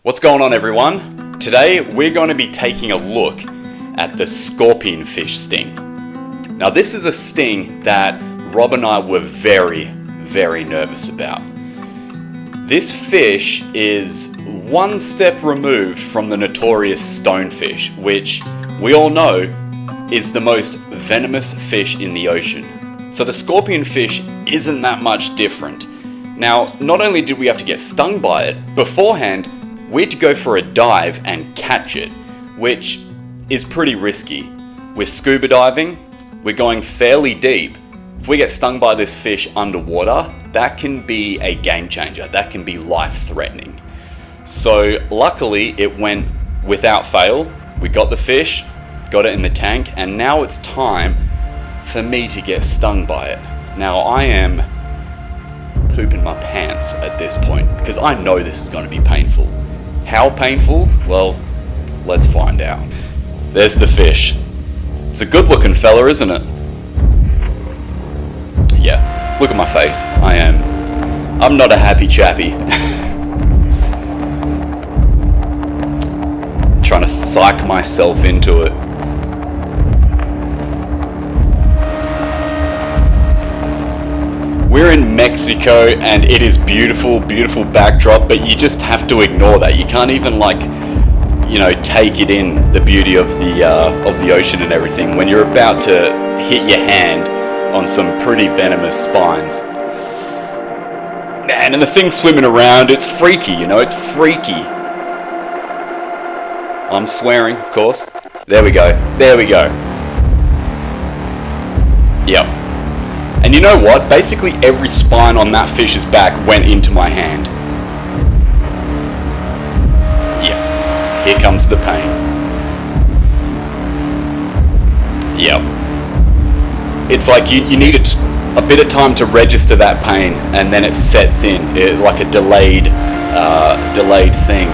What's going on, everyone? Today we're going to be taking a look at the scorpionfish sting. Now this is a sting that Rob and I were very nervous about. This fish is one step removed from the notorious stonefish, which we all know is the most venomous fish in the ocean. So the scorpionfish isn't that much different. Now, not only did we have to get stung by it, beforehand we had to go for a dive and catch it, which is pretty risky. We're scuba diving, we're going fairly deep. If we get stung by this fish underwater, that can be a game changer. That can be life-threatening. So luckily it went without fail. We got the fish, got it in the tank, and now it's time for me to get stung by it. Now I am pooping my pants at this point because I know this is going to be painful. How painful? Well, let's find out. There's the fish. It's a good looking fella, isn't it? Yeah, look at my face. I'm not a happy chappy. Trying to psych myself into it. We're in Mexico and it is beautiful backdrop, but you just have to ignore that. You can't even take it in, the beauty of the ocean and everything, when you're about to hit your hand on some pretty venomous spines. Man, and the thing swimming around, it's freaky, it's freaky. I'm swearing, of course. There we go. Yep. And you know what? Basically every spine on that fish's back went into my hand. Yeah, here comes the pain. Yep. It's like you need a bit of time to register that pain, and then it sets in, like a delayed thing.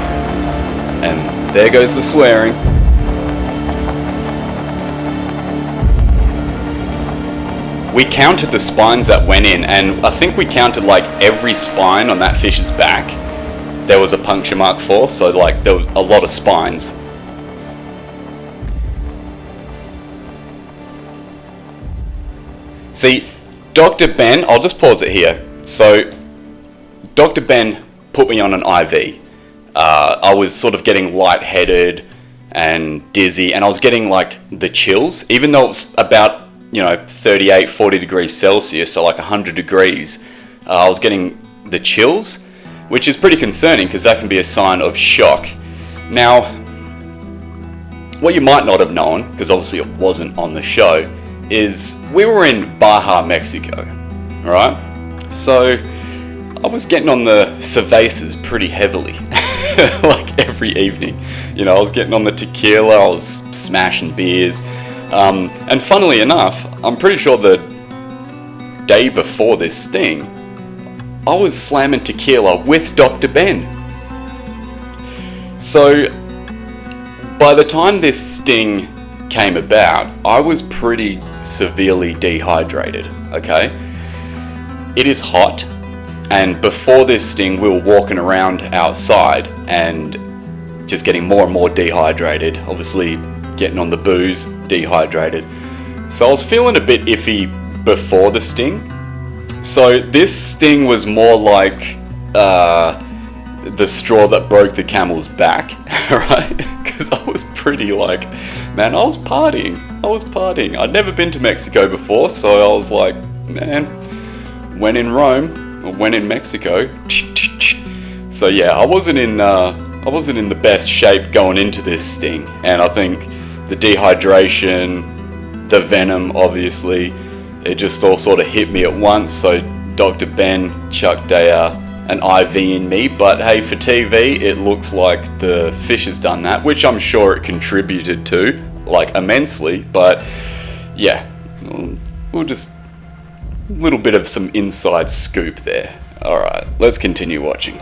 And there goes the swearing. We counted the spines that went in, and I think we counted like every spine on that fish's back there was a puncture mark for, so like there were a lot of spines. See, Dr. Ben, I'll just pause it here. So Dr. Ben put me on an IV. I was sort of getting lightheaded and dizzy, and I was getting like the chills, even though it was about 38, 40 degrees Celsius, so like 100 degrees. I was getting the chills, which is pretty concerning because that can be a sign of shock. Now, what you might not have known, because obviously it wasn't on the show, is we were in Baja, Mexico, alright? So, I was getting on the cervezas pretty heavily, like every evening. I was getting on the tequila, I was smashing beers. And funnily enough, I'm pretty sure the day before this sting, I was slamming tequila with Dr. Ben. So, by the time this sting came about, I was pretty severely dehydrated, okay? It is hot, and before this sting, we were walking around outside and just getting more and more dehydrated, obviously getting on the booze, dehydrated. So I was feeling a bit iffy before the sting. So this sting was more like the straw that broke the camel's back, right? Because I was pretty I was partying. I'd never been to Mexico before, so I was like, man, when in Rome, or when in Mexico. So yeah, I wasn't in the best shape going into this sting, and I think the dehydration, the venom, obviously, it just all sort of hit me at once. So Dr. Ben chucked an IV in me, but hey, for TV, it looks like the fish has done that, which I'm sure it contributed to, immensely. But yeah, we'll just a little bit of some inside scoop there. All right, let's continue watching.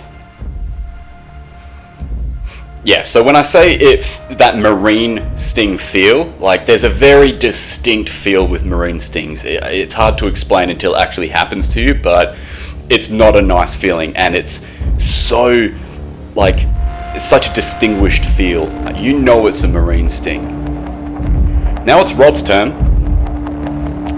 Yeah, so when I say that marine sting feel, there's a very distinct feel with marine stings. It's hard to explain until it actually happens to you, but it's not a nice feeling, and it's so such a distinguished feel. You know it's a marine sting. Now it's Rob's turn,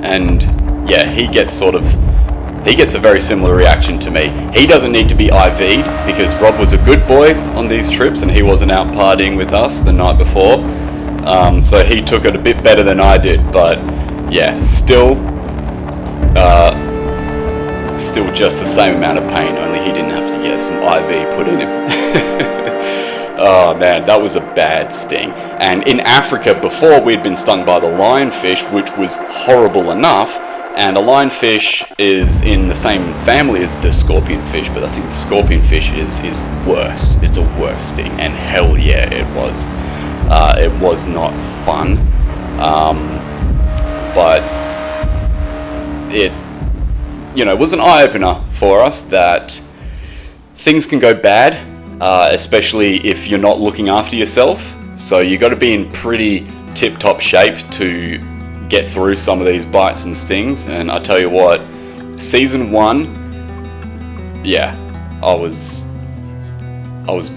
and yeah, he gets a very similar reaction to me. He doesn't need to be IV'd because Rob was a good boy on these trips and he wasn't out partying with us the night before. So he took it a bit better than I did, but yeah, still just the same amount of pain, only he didn't have to get some IV put in him. Oh man, that was a bad sting. And in Africa before, we'd been stung by the lionfish, which was horrible enough. And a lionfish is in the same family as the scorpionfish, but I think the scorpionfish is worse. It's a worse sting, and hell yeah, it was. It was not fun, but it was an eye-opener for us that things can go bad, especially if you're not looking after yourself. So you got to be in pretty tip-top shape to get through some of these bites and stings. And I tell you what, season 1, yeah, I was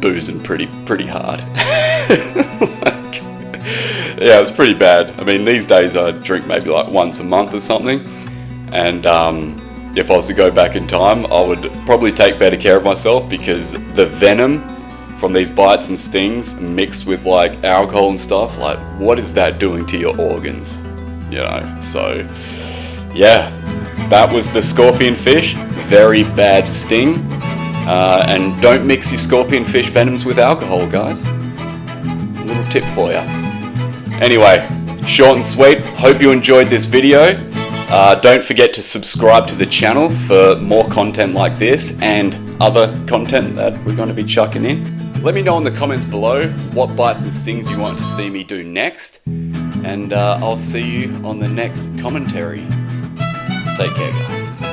boozing pretty hard. Yeah, it was pretty bad. I mean, these days I drink maybe like once a month or something, and if I was to go back in time, I would probably take better care of myself, because the venom from these bites and stings mixed with like alcohol and stuff, like what is that doing to your organs? So yeah, that was the scorpionfish. Very bad sting, and don't mix your scorpionfish venoms with alcohol, guys. A little tip for you. Anyway, short and sweet. Hope you enjoyed this video. Don't forget to subscribe to the channel for more content like this and other content that we're going to be chucking in. Let me know in the comments below what bites and stings you want to see me do next, and I'll see you on the next commentary. Take care, guys.